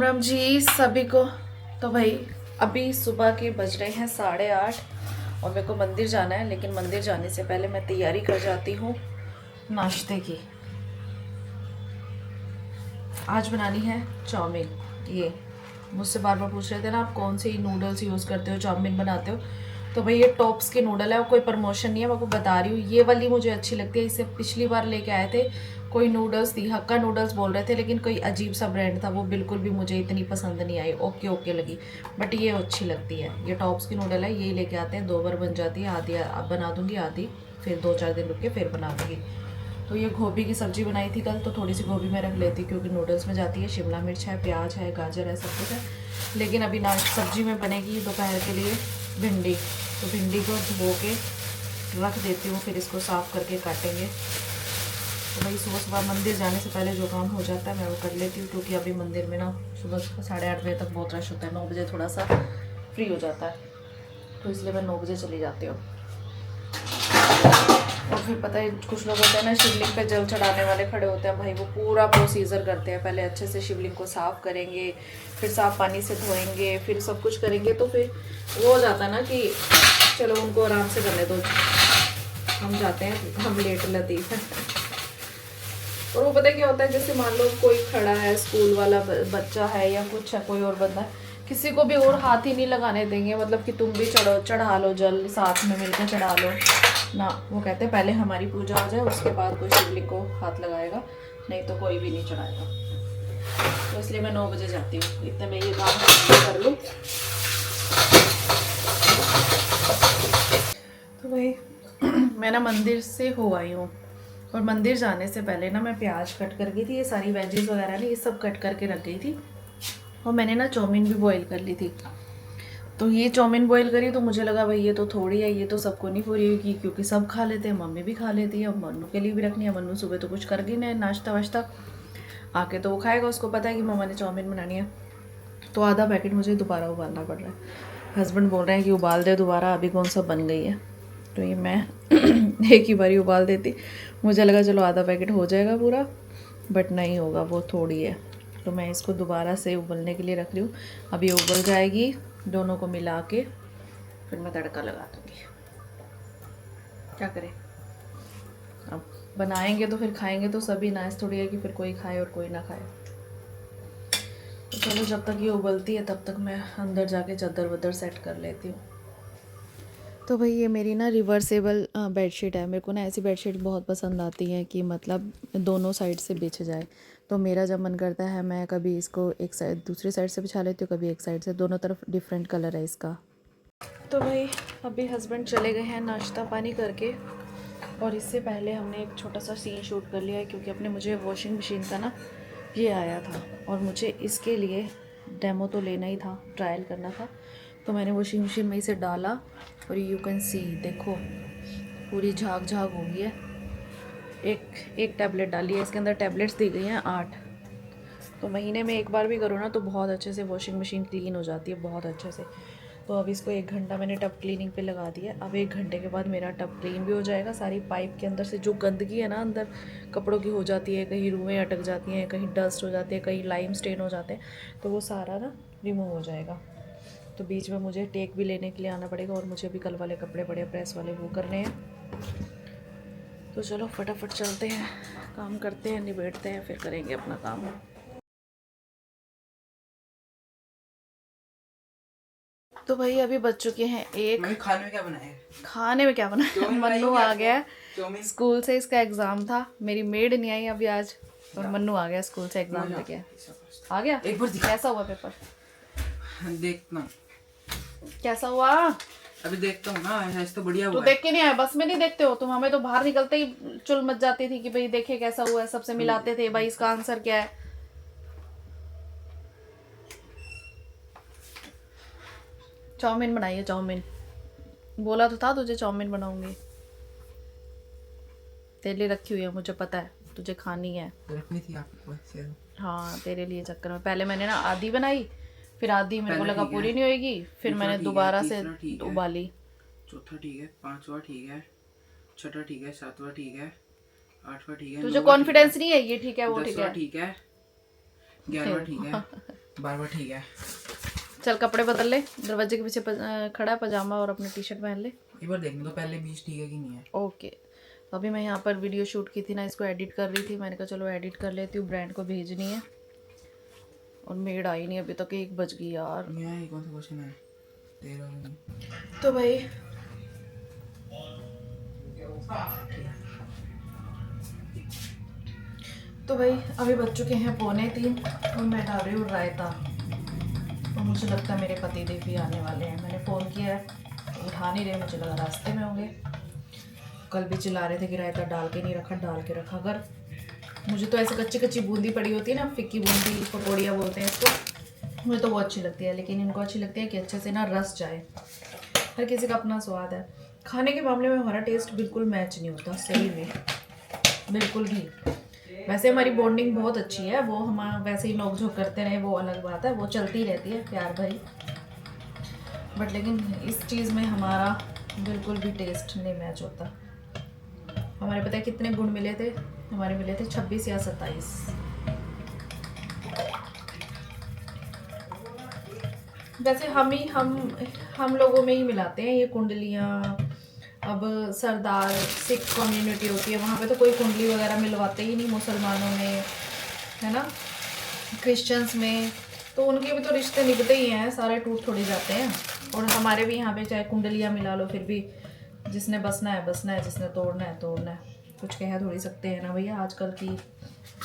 राम राम जी सभी को। तो भाई अभी सुबह के बज रहे हैं 8:30 और मेरे को मंदिर जाना है, लेकिन मंदिर जाने से पहले मैं तैयारी कर जाती हूँ नाश्ते की। आज बनानी है चाउमीन। ये मुझसे बार बार पूछ रहे थे ना, आप कौन सी नूडल्स यूज़ करते हो चाउमीन बनाते हो। तो भाई ये टॉप्स के नूडल है और कोई प्रमोशन नहीं है, मैं आपको बता रही हूँ। ये वाली मुझे अच्छी लगती है, इससे पिछली बार लेके आए थे कोई नूडल्स थी, हक्का नूडल्स बोल रहे थे, लेकिन कोई अजीब सा ब्रांड था, वो बिल्कुल भी मुझे इतनी पसंद नहीं आई। ओके ओके लगी, बट ये अच्छी लगती है। ये टॉप्स की नूडल है, ये लेके आते हैं, 2 बार बन जाती है। आधी अब बना दूँगी, आधी फिर 2-4 दिन रुक के फिर बना दूँगी। तो ये गोभी की सब्ज़ी बनाई थी कल, तो थोड़ी सी गोभी मैं रख लेती क्योंकि नूडल्स में जाती है। शिमला मिर्च है, प्याज है, गाजर है, सब कुछ है। लेकिन अभी ना सब्ज़ी में बनेगी दोपहर के लिए भिंडी, तो भिंडी को धो के रख देती हूँ, फिर इसको साफ़ करके काटेंगे। तो भाई सुबह सुबह मंदिर जाने से पहले जो काम हो जाता है मैं वो कर लेती हूँ, क्योंकि अभी मंदिर में ना सुबह 8:30 बजे तक बहुत रश होता है। 9 बजे थोड़ा सा फ्री हो जाता है, तो इसलिए मैं 9 बजे चली जाती हूँ। और फिर पता है कुछ लोग होते हैं ना, शिवलिंग पे जल चढ़ाने वाले खड़े होते हैं भाई, वो पूरा प्रोसीजर करते हैं। पहले अच्छे से शिवलिंग को साफ़ करेंगे, फिर साफ़ पानी से धोएंगे, फिर सब कुछ करेंगे। तो फिर वो हो जाता है ना कि चलो उनको आराम से करने दो, हम जाते हैं, हम लेट लतीफ़ है। और वो पता है क्या होता है, जैसे मान लो कोई खड़ा है, स्कूल वाला बच्चा है या कुछ है, कोई और बंदा है, किसी को भी और हाथ ही नहीं लगाने देंगे, मतलब कि तुम भी चढ़ा लो जल, साथ में मिलकर चढ़ा लो ना। वो कहते हैं पहले हमारी पूजा हो जाए, उसके बाद कोई शिवलिंग को हाथ लगाएगा, नहीं तो कोई भी नहीं चढ़ाएगा। तो इसलिए मैं 9 बजे जाती हूँ, इतने में ये काम कर लूँ। तो भाई मैं ना मंदिर से हो आई हूँ, और मंदिर जाने से पहले ना मैं प्याज कट कर गई थी, ये सारी वेजीज वगैरह ना ये सब कट करके रख गई थी। और मैंने ना चाउमीन भी बॉईल कर ली थी। तो ये चाउमीन बॉईल करी तो मुझे लगा भाई ये तो थोड़ी है, ये तो सबको नहीं पूरी होगी, क्योंकि सब खा लेते हैं, मम्मी भी खा लेती है, अब मन्नू के लिए भी रखनी है। मन्नू सुबह तो कुछ कर गई नहीं नाश्ता वाश्ता, आके तो वो खाएगा, उसको पता है कि मम्मा ने चाउमीन बनानी है। तो आधा पैकेट मुझे दोबारा उबालना पड़ रहा है। हस्बैंड बोल रहे हैं कि उबाल दे दोबारा, अभी कौन सा बन गई है। तो ये मैं एक ही बारी उबाल देती, मुझे लगा चलो आधा पैकेट हो जाएगा पूरा, बट नहीं होगा, वो थोड़ी है। तो मैं इसको दोबारा से उबलने के लिए रख रही हूँ। अब ये उबल जाएगी, दोनों को मिला के फिर मैं तड़का लगा दूँगी। क्या करें, अब बनाएंगे तो फिर खाएंगे तो सभी ना, ऐसा थोड़ी है कि फिर कोई खाए और कोई ना खाए। तो चलो जब तक ये उबलती है तब तक मैं अंदर जाके चादर वदर सेट कर लेती हूँ। तो भाई ये मेरी ना रिवर्सेबल बेडशीट है। मेरे को ना ऐसी बेडशीट बहुत पसंद आती है कि मतलब दोनों साइड से बिछ जाए। तो मेरा जब मन करता है मैं कभी इसको एक साइड दूसरी साइड से बिछा लेती हूँ, कभी एक साइड से, दोनों तरफ डिफरेंट कलर है इसका। तो भाई अभी हस्बैंड चले गए हैं नाश्ता पानी करके, और इससे पहले हमने एक छोटा सा सीन शूट कर लिया है, क्योंकि अपने मुझे वॉशिंग मशीन का ना ये आया था, और मुझे इसके लिए डेमो तो लेना ही था, ट्रायल करना था। तो मैंने वॉशिंग मशीन में इसे डाला, और यू कैन सी, देखो पूरी झाग झाग हो गई है। एक टैबलेट डाली है, इसके अंदर टैबलेट्स दी गई हैं 8। तो महीने में एक बार भी करो ना तो बहुत अच्छे से वॉशिंग मशीन क्लीन हो जाती है, बहुत अच्छे से। तो अब इसको 1 घंटा मैंने टब क्लीनिंग पे लगा दिया। अब 1 घंटे के बाद मेरा टब क्लीन भी हो जाएगा। सारी पाइप के अंदर से जो गंदगी है ना अंदर कपड़ों की हो जाती है, कहीं रुएँ अटक जाती हैं, कहीं डस्ट हो जाती है, कहीं लाइम स्टेन हो जाते हैं, तो वो सारा ना रिमूव हो जाएगा। तो बीच में मुझे टेक भी लेने के लिए आना पड़ेगा, और मुझे अभी कल वाले कपड़े पड़े प्रेस वाले, वो करने हैं। तो चलो फटाफट चलते हैं, काम करते हैं, निबेड़ते हैं, फिर करेंगे अपना काम। तो भाई अभी बज चुके हैं 1। खाने में क्या बनाया? खाने में क्या बनाया, मन्नू आ गया स्कूल से, इसका एग्ज़ाम था। मेरी मेड नहीं आई अभी आज, और मन्नू आ गया स्कूल से एग्ज़ाम देके। आ गया? एक बार कैसा हुआ पेपर? देखना कैसा हुआ? अभी देखता हूँ ना, ऐसे तो बढ़िया तो हुआ है। देख के नहीं आया, बस में नहीं देखते हो तुम? हमें तो बाहर निकलते ही चुल मच जाती थी कि भाई देखे कैसा हुआ है, सबसे मिलाते थे भाई इसका आंसर क्या है। चाउमीन बनाई है, चाउमीन। बोला तो था तुझे चाउमीन बनाऊंगी, तेरे लिए रखी हुई है, मुझे पता है तुझे खानी है। रखनी थी आपको ऐसे। हाँ तेरे लिए चक्कर में पहले मैंने ना आधी बनाई, फिर आधी मेरे को पहले लगा ठीक पूरी है, नहीं होएगी, फिर मैंने ठीक है, दोबारा से तीसरा ठीक है, उबाली। चौथा ठीक है, पांचवा ठीक है, छठा ठीक है, सातवां ठीक है, आठवां ठीक है, तुझे नौवां ठीक कॉन्फिडेंस नहीं है ये ठीक है वो ठीक है, 10वां है। ठीक है, 11वां ठीक है, बार ठीक है। चल कपड़े बदल ले, दरवाजे के पीछे खड़ा पजामा और अपनी टी शर्ट पहन ले। एक बार देखने तो पहले बीच ठीक है कि नहीं है। ओके, तो अभी मैं यहाँ पर वीडियो शूट की थी ना, इसको एडिट कर रही थी। मैंने कहा चलो एडिट कर लेती हूँ, ब्रांड को भेजनी है। और मेड आई नहीं अभी तक, 1 बज गई यार। ये कौन सा क्वेश्चन है तेरा? तो भाई अभी बज चुके हैं 2:45 और मैं डाल रही हूँ रायता। और मुझे लगता है मेरे पति देव भी आने वाले हैं। मैंने फ़ोन किया है, उठा नहीं रहे, मुझे लगा रास्ते में होंगे। कल भी चिल्ला रहे थे कि रायता डाल के नहीं रखा, डाल के रखा। अगर मुझे तो ऐसे कच्ची कच्ची बूंदी पड़ी होती है ना, फिक्की बूंदी, पकौड़ियाँ बोलते हैं इसको, मुझे तो वो अच्छी लगती है। लेकिन इनको अच्छी लगती है कि अच्छे से ना रस जाए। हर किसी का अपना स्वाद है। खाने के मामले में हमारा टेस्ट बिल्कुल मैच नहीं होता, सही में, बिल्कुल भी। वैसे हमारी बॉन्डिंग बहुत अच्छी है, वो हम वैसे ही नोक झोंक करते रहे वो अलग बात है, वो चलती रहती है प्यार भरी। बट लेकिन इस चीज़ में हमारा बिल्कुल भी टेस्ट नहीं मैच होता। हमारे पता है कितने गुण मिले थे? हमारे मिले थे 26 या 27। वैसे हम लोगों में ही मिलाते हैं ये कुंडलियाँ। अब सरदार सिख कम्युनिटी होती है, वहाँ पे तो कोई कुंडली वगैरह मिलवाते ही नहीं। मुसलमानों में है ना, क्रिश्चियंस में तो उनके भी तो रिश्ते निभते ही हैं, सारे टूट थोड़ी जाते हैं। और हमारे भी यहाँ पे चाहे कुंडलियाँ मिला लो, फिर भी जिसने बसना है बसना है, जिसने तोड़ना है तोड़ना है। कुछ कह थोड़ी सकते हैं ना भैया। आजकल की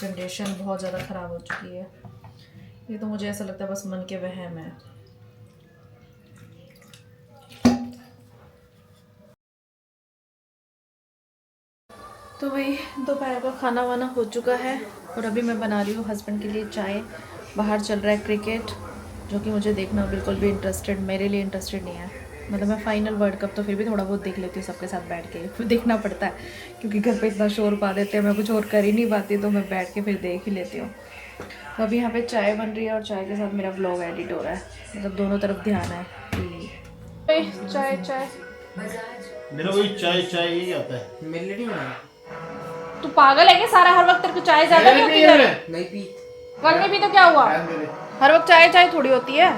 जनरेशन बहुत ज़्यादा ख़राब हो चुकी है। ये तो मुझे ऐसा लगता है बस मन के वहम है। तो भाई दोपहर का खाना वाना हो चुका है और अभी मैं बना रही हूँ हस्बैंड के लिए चाय। बाहर चल रहा है क्रिकेट, जो कि मुझे देखना बिल्कुल भी मेरे लिए इंटरेस्टेड नहीं है। मतलब मैं फाइनल वर्ल्ड कप तो फिर भी थोड़ा बहुत देख लेती हूँ सबके साथ बैठ के, फिर देखना पड़ता है क्योंकि घर पे इतना शोर पा देते हैं, मैं कुछ और कर ही नहीं पाती, तो मैं बैठ के फिर देख ही लेती हूँ। तो अभी यहाँ पे चाय बन रही है और चाय के साथ मेरा व्लॉग एडिट हो रहा है, मतलब दोनों तरफ ध्यान है। चाय चाय मेरा वही चाय चाय ही आता है। मेरे लिए नहीं बना। तू पागल है क्या? सारा हर वक्त तेरे को चाय ज्यादा नहीं होती है? नहीं पी। कल में भी तो क्या हुआ? हर वक्त चाय चाय थोड़ी होती है।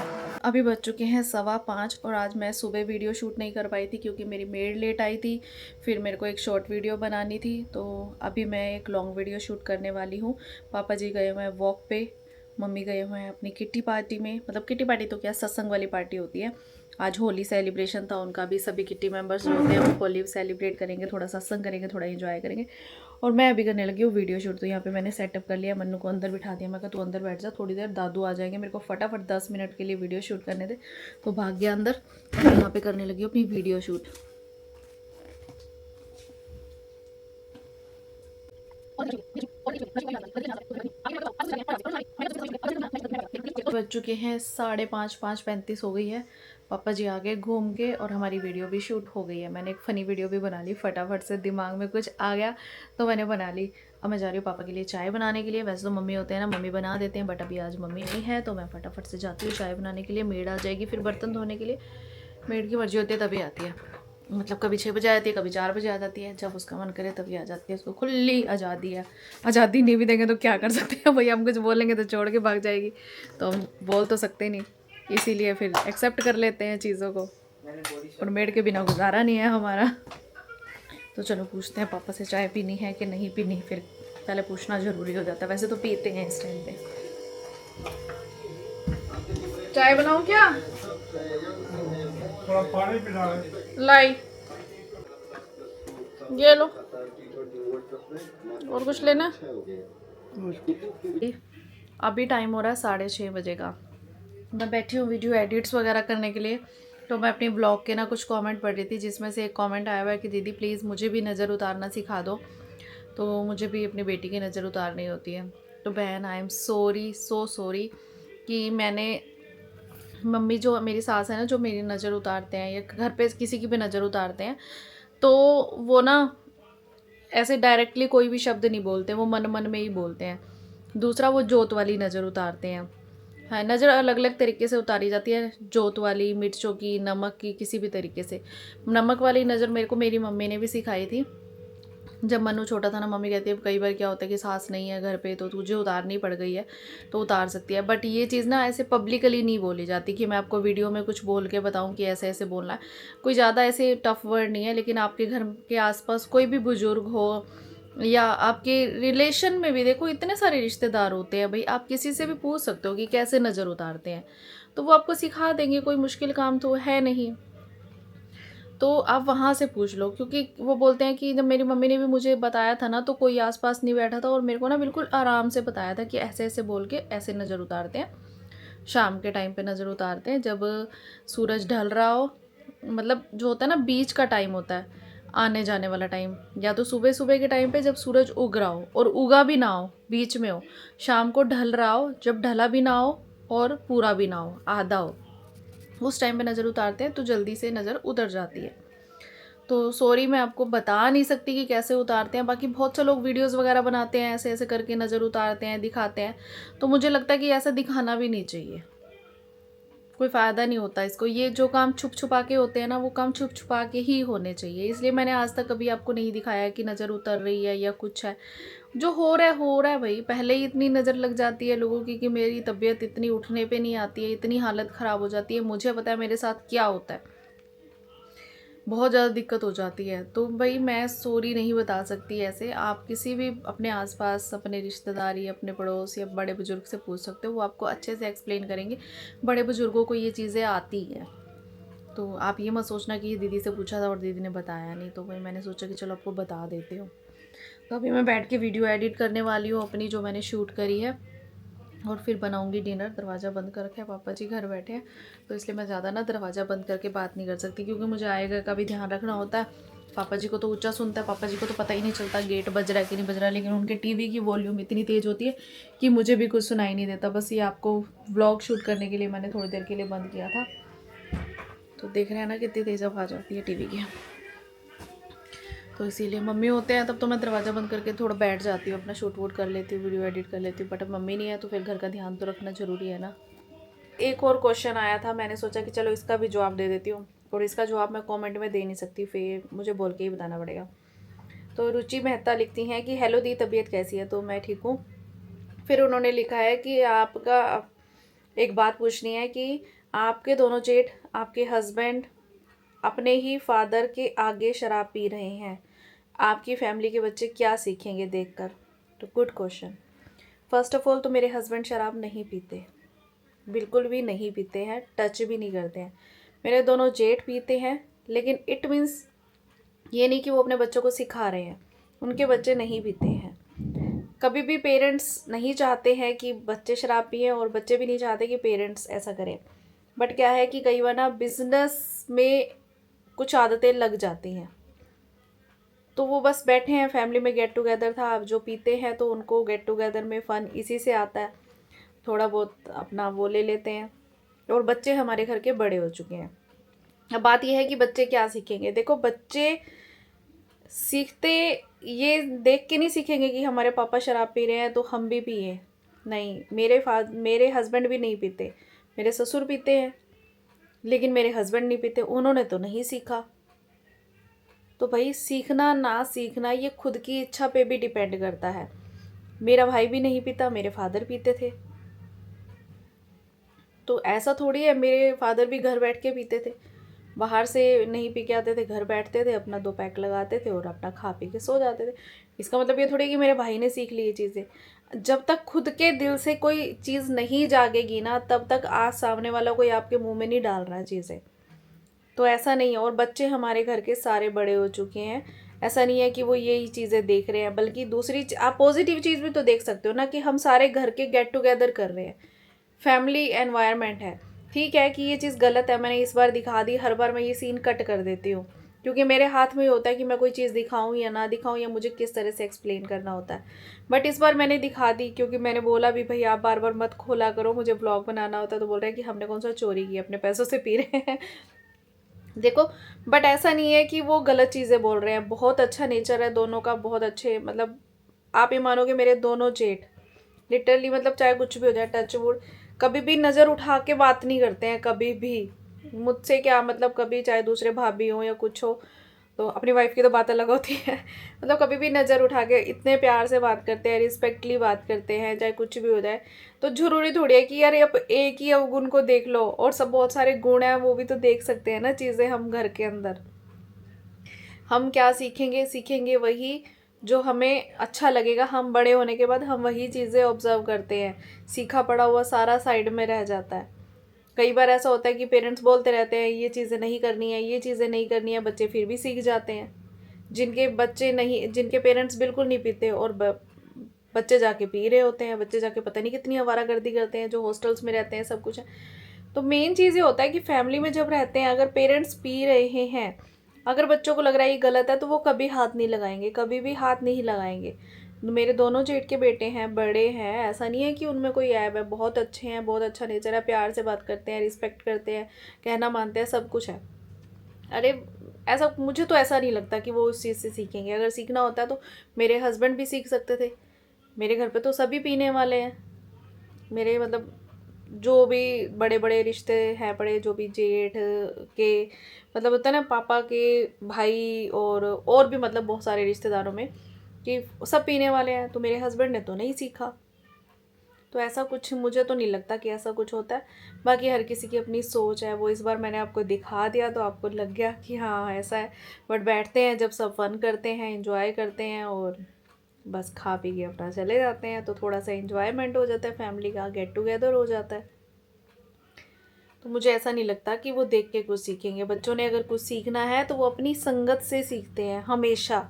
अभी बज चुके हैं 5:15 और आज मैं सुबह वीडियो शूट नहीं कर पाई थी क्योंकि मेरी मेड लेट आई थी। फिर मेरे को एक शॉर्ट वीडियो बनानी थी, तो अभी मैं एक लॉन्ग वीडियो शूट करने वाली हूँ। पापा जी गए हुए हैं वॉक पे, मम्मी गए हुए हैं अपनी किट्टी पार्टी में। मतलब किट्टी पार्टी तो क्या, सत्संग वाली पार्टी होती है। आज होली सेलिब्रेशन था उनका भी, सभी किट्टी मेंबर्स जो होते हैं वो होली सेलिब्रेट करेंगे, थोड़ा सत्संग करेंगे, थोड़ा एंजॉय करेंगे। और मैं अभी करने लगी हूँ वीडियो शूट। तो यहाँ पे मैंने सेटअप कर लिया, मन्नू को अंदर बिठा दिया। मैं कहा तू अंदर बैठ जा, थोड़ी देर दादू आ जाएंगे, मेरे को फटाफट 10 मिनट के लिए वीडियो शूट करने दे। तो भाग गया अंदर। यहाँ पे करने लगी हूँ अपनी वीडियो शूट। बज चुके हैं 5:30, 5:35 हो गई है। पापा जी आ गए घूम के और हमारी वीडियो भी शूट हो गई है। मैंने एक फ़नी वीडियो भी बना ली, फटाफट से दिमाग में कुछ आ गया तो मैंने बना ली। अब मैं जा रही हूँ पापा के लिए चाय बनाने के लिए। वैसे तो मम्मी होते हैं ना, मम्मी बना देते हैं, बट अभी आज मम्मी नहीं है तो मैं फटाफट से जाती हूँ चाय बनाने के लिए। मेड आ जाएगी फिर बर्तन धोने के लिए, मेड की मर्जी होती है तभी आती है। मतलब कभी 6 बजे आ जाती है, कभी 4 बजे आ जाती है, जब उसका मन करे तभी आ जाती है। उसको खुली आज़ादी है। आज़ादी नहीं भी देंगे तो क्या कर सकते हैं भैया, हम कुछ बोलेंगे तो छोड़ के भाग जाएगी, तो हम बोल तो सकते नहीं, इसीलिए फिर एक्सेप्ट कर लेते हैं चीज़ों को। और मेड के बिना गुजारा नहीं है हमारा। तो चलो पूछते हैं पापा से चाय पीनी है कि नहीं पीनी, फिर पहले पूछना ज़रूरी हो जाता है। वैसे तो पीते हैं इस टाइम पे। चाय बनाऊँ क्या? थोड़ा पानी पिला लाई, ये लो। और कुछ लेना? अभी टाइम हो रहा है 6:30 बजे का। मैं बैठी हूँ वीडियो एडिट्स वगैरह करने के लिए। तो मैं अपनी ब्लॉग के ना कुछ कमेंट पढ़ रही थी, जिसमें से एक कमेंट आया हुआ है कि दीदी प्लीज़ मुझे भी नज़र उतारना सिखा दो। तो मुझे भी अपनी बेटी की नज़र उतारनी होती है। तो बहन, I am sorry, so sorry कि मैंने, मम्मी जो मेरी सास है ना, जो मेरी नज़र उतारते हैं या घर पे किसी की भी नज़र उतारते हैं, तो वो ना ऐसे डायरेक्टली कोई भी शब्द नहीं बोलते, वो मन मन में ही बोलते हैं। दूसरा, वो जोत वाली नज़र उतारते हैं। हाँ, नज़र अलग अलग तरीके से उतारी जाती है, जोत वाली, मिर्चों की, नमक की, किसी भी तरीके से। नमक वाली नज़र मेरे को मेरी मम्मी ने भी सिखाई थी। जब मनु छोटा था ना, मम्मी कहती है कई बार क्या होता है कि सास नहीं है घर पे तो तुझे उतारनी पड़ गई है तो उतार सकती है, बट ये चीज़ ना ऐसे पब्लिकली नहीं बोली जाती कि मैं आपको वीडियो में कुछ बोल के बताऊं कि ऐसे ऐसे बोलना है। कोई ज़्यादा ऐसे टफ वर्ड नहीं है, लेकिन आपके घर के आसपास कोई भी बुजुर्ग हो या आपके रिलेशन में भी, देखो इतने सारे रिश्तेदार होते हैं भाई, आप किसी से भी पूछ सकते हो कि कैसे नज़र उतारते हैं, तो वो आपको सिखा देंगे, कोई मुश्किल काम तो है नहीं। तो आप वहाँ से पूछ लो, क्योंकि वो बोलते हैं कि जब मेरी मम्मी ने भी मुझे बताया था ना, तो कोई आसपास नहीं बैठा था और मेरे को ना बिल्कुल आराम से बताया था कि ऐसे ऐसे बोल के ऐसे नज़र उतारते हैं, शाम के टाइम पे नज़र उतारते हैं जब सूरज ढल रहा हो, मतलब जो होता है ना बीच का टाइम होता है, आने जाने वाला टाइम, या तो सुबह सुबह के टाइम पे जब सूरज उग रहा हो और उगा भी ना हो, बीच में हो, शाम को ढल रहा हो जब ढला भी ना हो और पूरा भी ना हो, आधा हो, उस टाइम पे नज़र उतारते हैं तो जल्दी से नज़र उतर जाती है। तो सॉरी मैं आपको बता नहीं सकती कि कैसे उतारते हैं, बाकी बहुत से लोग वीडियोस वगैरह बनाते हैं, ऐसे ऐसे करके नज़र उतारते हैं, दिखाते हैं, तो मुझे लगता है कि ऐसा दिखाना भी नहीं चाहिए, कोई फ़ायदा नहीं होता इसको। ये जो काम छुप छुपा के होते हैं ना, वो काम छुप छुपा के ही होने चाहिए, इसलिए मैंने आज तक कभी आपको नहीं दिखाया कि नज़र उतर रही है या कुछ है। जो हो रहा है भाई, पहले ही इतनी नज़र लग जाती है लोगों की कि मेरी तबीयत इतनी उठने पे नहीं आती है, इतनी हालत ख़राब हो जाती है, मुझे पता है मेरे साथ क्या होता है, बहुत ज़्यादा दिक्कत हो जाती है। तो भाई मैं सॉरी नहीं बता सकती ऐसे, आप किसी भी अपने आसपास अपने रिश्तेदार या अपने पड़ोस या बड़े बुजुर्ग से पूछ सकते हो, वो आपको अच्छे से एक्सप्लेन करेंगे, बड़े बुजुर्गों को ये चीज़ें आती हैं। तो आप ये मत सोचना कि दीदी से पूछा था और दीदी ने बताया नहीं, तो भाई मैंने सोचा कि चलो आपको बता देती हूँ। तो अभी मैं बैठ के वीडियो एडिट करने वाली हूँ अपनी, जो मैंने शूट करी है, और फिर बनाऊंगी डिनर। दरवाज़ा बंद कर रखा है, पापा जी घर बैठे हैं, तो इसलिए मैं ज़्यादा ना दरवाज़ा बंद करके बात नहीं कर सकती, क्योंकि मुझे आएगा का भी ध्यान रखना होता है। पापा जी को तो ऊंचा सुनता है, पापा जी को तो पता ही नहीं चलता गेट बज रहा है कि नहीं बज रहा है, लेकिन उनके टीवी की वॉल्यूम इतनी तेज़ होती है कि मुझे भी कुछ सुनाई नहीं देता। बस ये आपको व्लॉग शूट करने के लिए मैंने थोड़ी देर के लिए बंद किया था। तो देख रहे हैं ना कितनी तेज़ आवाज़ आती है टीवी की, तो इसीलिए मम्मी होते हैं तब तो मैं दरवाज़ा बंद करके थोड़ा बैठ जाती हूँ, अपना शूट वूट कर लेती हूँ, वीडियो एडिट कर लेती हूँ, बट अब मम्मी नहीं है तो फिर घर का ध्यान तो रखना ज़रूरी है ना। एक और क्वेश्चन आया था, मैंने सोचा कि चलो इसका भी जवाब दे देती हूँ, और इसका जवाब मैं कमेंट में दे नहीं सकती, फिर मुझे बोल के ही बताना पड़ेगा। तो रुचि मेहता लिखती हैं कि हेलो दी, तबीयत कैसी है? तो मैं ठीक हूँ। फिर उन्होंने लिखा है कि आपका एक बात पूछनी है कि आपके दोनों जेठ, आपके हस्बैंड अपने ही फादर के आगे शराब पी रहे हैं, आपकी फैमिली के बच्चे क्या सीखेंगे देखकर? तो good question. First of all तो मेरे हस्बैंड शराब नहीं पीते, बिल्कुल भी नहीं पीते हैं, टच भी नहीं करते हैं। मेरे दोनों जेठ पीते हैं, लेकिन इट मीन्स ये नहीं कि वो अपने बच्चों को सिखा रहे हैं, उनके बच्चे नहीं पीते हैं। कभी भी पेरेंट्स नहीं चाहते हैं कि बच्चे शराब पिएं, और बच्चे भी नहीं चाहते कि पेरेंट्स ऐसा करें, बट क्या है कि कई बार ना बिजनेस में कुछ आदतें लग जाती हैं, तो वो बस बैठे हैं, फैमिली में गेट टुगेदर था, अब जो पीते हैं तो उनको गेट टुगेदर में फ़न इसी से आता है, थोड़ा बहुत अपना वो ले लेते हैं, और बच्चे हमारे घर के बड़े हो चुके हैं। अब बात यह है कि बच्चे क्या सीखेंगे। देखो बच्चे सीखते ये देख के नहीं सीखेंगे कि हमारे पापा शराब पी रहे हैं तो हम भी पिए, नहीं, मेरे हस्बैंड भी नहीं पीते, मेरे ससुर पीते हैं लेकिन मेरे हस्बैंड नहीं पीते, उन्होंने तो नहीं सीखा। तो भाई सीखना ना सीखना ये खुद की इच्छा पे भी डिपेंड करता है। मेरा भाई भी नहीं पीता, मेरे फादर पीते थे, तो ऐसा थोड़ी है, मेरे फादर भी घर बैठ के पीते थे, बाहर से नहीं पी के आते थे, घर बैठते थे, अपना 2 पैक लगाते थे और अपना खा पी के सो जाते थे। इसका मतलब ये थोड़ी कि मेरे भाई ने सीख ली ये चीज़ें। जब तक खुद के दिल से कोई चीज़ नहीं जागेगी ना, तब तक आज सामने वाला कोई आपके मुंह में नहीं डाल रहा है चीज़ें, तो ऐसा नहीं है। और बच्चे हमारे घर के सारे बड़े हो चुके हैं, ऐसा नहीं है कि वो यही चीज़ें देख रहे हैं, बल्कि दूसरी आप पॉजिटिव चीज़ भी तो देख सकते हो ना, कि हम सारे घर के गेट टुगेदर कर रहे हैं, फैमिली एनवायरनमेंट है। ठीक है कि ये चीज़ गलत है, मैंने इस बार दिखा दी, हर बार मैं ये सीन कट कर देती हूँ, क्योंकि मेरे हाथ में होता है कि मैं कोई चीज़ दिखाऊं या ना दिखाऊं, या मुझे किस तरह से एक्सप्लेन करना होता है। बट इस बार मैंने दिखा दी, क्योंकि मैंने बोला भी भाई आप बार बार मत खोला करो, मुझे ब्लॉग बनाना होता है, तो बोल रहे हैं कि हमने कौन सा चोरी किया, अपने पैसों से पी रहे हैं। देखो बट ऐसा नहीं है कि वो गलत चीज़ें बोल रहे हैं, बहुत अच्छा नेचर है दोनों का, बहुत अच्छे, मतलब आप ये मानोगे मेरे दोनों जेठ लिटरली, मतलब चाहे कुछ भी हो जाए, टच वुड, कभी भी नज़र उठा के बात नहीं करते हैं, कभी भी मुझसे क्या मतलब, कभी चाहे दूसरे भाभी हो या कुछ हो, तो अपनी वाइफ की तो बात अलग होती है। मतलब कभी भी नज़र उठा के इतने प्यार से बात करते हैं, रिस्पेक्टली बात करते हैं, चाहे कुछ भी हो जाए। तो ज़रूरी थोड़ी है कि यार अब एक ही अवगुण को देख लो, और सब बहुत सारे गुण हैं वो भी तो देख सकते हैं ना चीज़ें हम घर के अंदर। हम क्या सीखेंगे वही जो हमें अच्छा लगेगा। हम बड़े होने के बाद हम वही चीज़ें ऑब्जर्व करते हैं, सीखा पड़ा हुआ सारा साइड में रह जाता है। कई बार ऐसा होता है कि पेरेंट्स बोलते रहते हैं ये चीज़ें नहीं करनी है, ये चीज़ें नहीं करनी है, बच्चे फिर भी सीख जाते हैं। जिनके पेरेंट्स बिल्कुल नहीं पीते और बच्चे जाके पी रहे होते हैं, बच्चे जाके पता नहीं कितनी आवारागर्दी करते हैं, जो हॉस्टल्स में रहते हैं, सब कुछ है। तो मेन चीज़ ये होता है कि फैमिली में जब रहते हैं, अगर पेरेंट्स पी रहे हैं, अगर बच्चों को लग रहा है ये गलत है, तो वो कभी हाथ नहीं लगाएंगे, कभी भी हाथ नहीं लगाएंगे। मेरे दोनों जेठ के बेटे हैं, बड़े हैं, ऐसा नहीं है कि उनमें कोई ऐब है, बहुत अच्छे हैं, बहुत अच्छा नेचर है, प्यार से बात करते हैं, रिस्पेक्ट करते हैं, कहना मानते हैं, सब कुछ है। अरे ऐसा मुझे तो ऐसा नहीं लगता कि वो उस चीज़ से सीखेंगे। अगर सीखना होता है तो मेरे हस्बैंड भी सीख सकते थे। मेरे घर पे तो सभी पीने वाले हैं। मेरे मतलब जो भी बड़े बड़े रिश्ते हैं पड़े, जो भी जेठ के मतलब होता है ना, पापा के भाई और भी मतलब बहुत सारे रिश्तेदारों में कि सब पीने वाले हैं, तो मेरे हस्बैंड ने तो नहीं सीखा। तो ऐसा कुछ मुझे तो नहीं लगता कि ऐसा कुछ होता है। बाकी हर किसी की अपनी सोच है, वो इस बार मैंने आपको दिखा दिया तो आपको लग गया कि हाँ ऐसा है। बट बैठते हैं जब सब फन करते हैं, एंजॉय करते हैं और बस खा पी के अपना चले जाते हैं, तो थोड़ा सा एंजॉयमेंट हो जाता है, फैमिली का गेट टुगेदर हो जाता है। तो मुझे ऐसा नहीं लगता कि वो देख के कुछ सीखेंगे। बच्चों ने अगर कुछ सीखना है तो वो अपनी संगत से सीखते हैं हमेशा।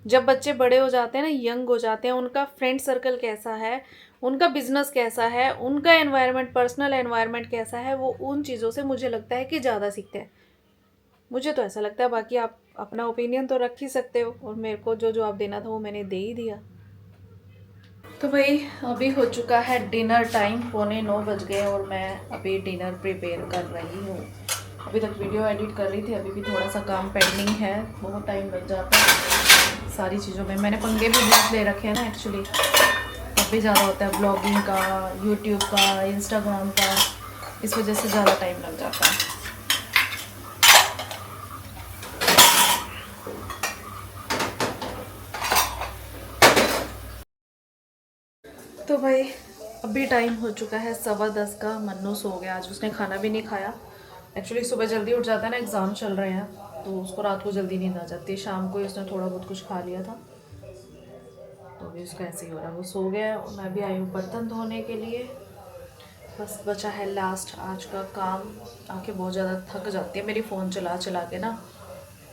जब बच्चे बड़े हो जाते हैं ना, यंग हो जाते हैं, उनका फ्रेंड सर्कल कैसा है, उनका बिजनेस कैसा है, उनका एनवायरनमेंट, पर्सनल एनवायरनमेंट कैसा है, वो उन चीज़ों से मुझे लगता है कि ज़्यादा सीखते हैं। मुझे तो ऐसा लगता है। बाकी आप अपना ओपिनियन तो रख ही सकते हो, और मेरे को जो जवाब देना था वो मैंने दे ही दिया। तो भाई अभी हो चुका है डिनर टाइम, 8:45 बज गए और मैं अभी डिनर प्रिपेयर कर रही हूँ। अभी तक वीडियो एडिट कर रही थी, अभी भी थोड़ा सा काम पेंडिंग है, बहुत टाइम लग जाता है सारी चीज़ों में। मैंने पंगे भी बहुत ले रखे हैं ना एक्चुअली, अब भी ज़्यादा होता है ब्लॉगिंग का, यूट्यूब का, इंस्टाग्राम का, इस वजह से ज़्यादा टाइम लग जाता है। तो भाई अभी टाइम हो चुका है 10:15 का। मन्नू सो गया, आज उसने खाना भी नहीं खाया। एक्चुअली सुबह जल्दी उठ जाता है ना, एग्ज़ाम चल रहे हैं तो उसको रात को जल्दी नींद आ जाती है। शाम को ही उसने थोड़ा बहुत कुछ खा लिया था, तो अभी उसका ऐसे ही हो रहा है, वो सो गया है। और मैं भी आई हूँ बर्तन धोने के लिए। बस बचा है लास्ट आज का काम। आंखें बहुत ज़्यादा थक जाती है मेरी फ़ोन चला चला के ना,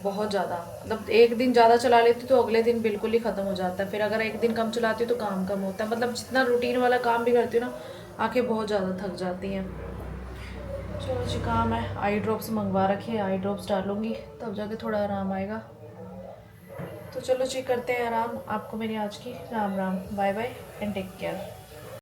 बहुत ज़्यादा। मतलब एक दिन ज़्यादा चला लेती तो अगले दिन बिल्कुल ही ख़त्म हो जाता है, फिर अगर एक दिन कम चलाती तो काम कम होता है। मतलब जितना रूटीन वाला काम भी करती हूँ ना, आंखें बहुत ज़्यादा थक जाती हैं। चलो जी, काम है। आई ड्रॉप्स मंगवा रखे हैं, आई ड्रॉप्स डालूँगी तब जाके थोड़ा आराम आएगा। तो चलो जी, करते हैं आराम। आपको मेरी आज की राम राम, bye bye and take care.